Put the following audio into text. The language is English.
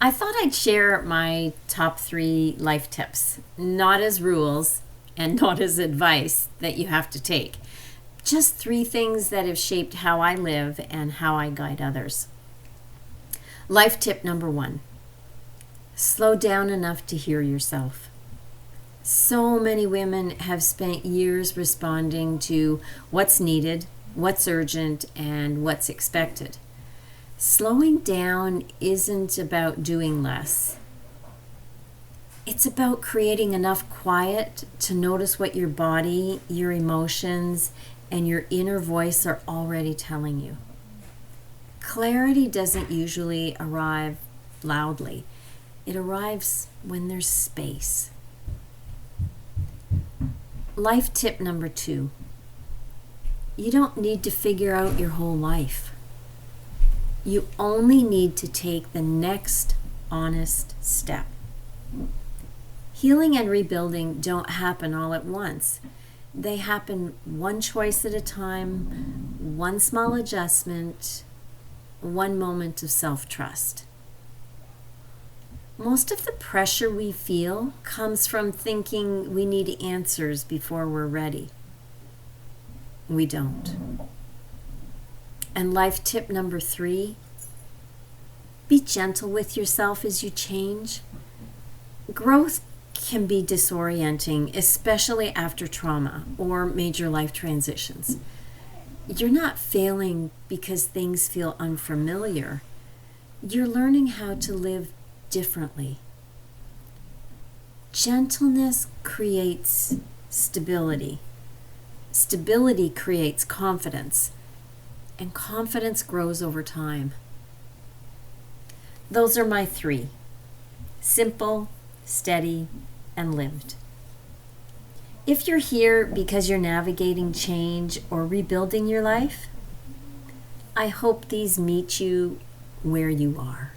I thought I'd share my top 3 life tips, not as rules and not as advice that you have to take. Just 3 things that have shaped how I live and how I guide others. Life tip number 1: slow down enough to hear yourself. So many women have spent years responding to what's needed, what's urgent, and what's expected. Slowing down isn't about doing less. It's about creating enough quiet to notice what your body, your emotions, and your inner voice are already telling you. Clarity doesn't usually arrive loudly. It arrives when there's space. Life tip number 2: you don't need to figure out your whole life. You only need to take the next honest step. Healing and rebuilding don't happen all at once. They happen one choice at a time, one small adjustment, one moment of self-trust. Most of the pressure we feel comes from thinking we need answers before we're ready. We don't. And life tip number 3: be gentle with yourself as you change. Growth can be disorienting, especially after trauma or major life transitions. You're not failing because things feel unfamiliar. You're learning how to live differently. Gentleness creates stability. Stability creates confidence, and confidence grows over time. Those are my 3: simple, steady, and lived. If you're here because you're navigating change or rebuilding your life, I hope these meet you where you are.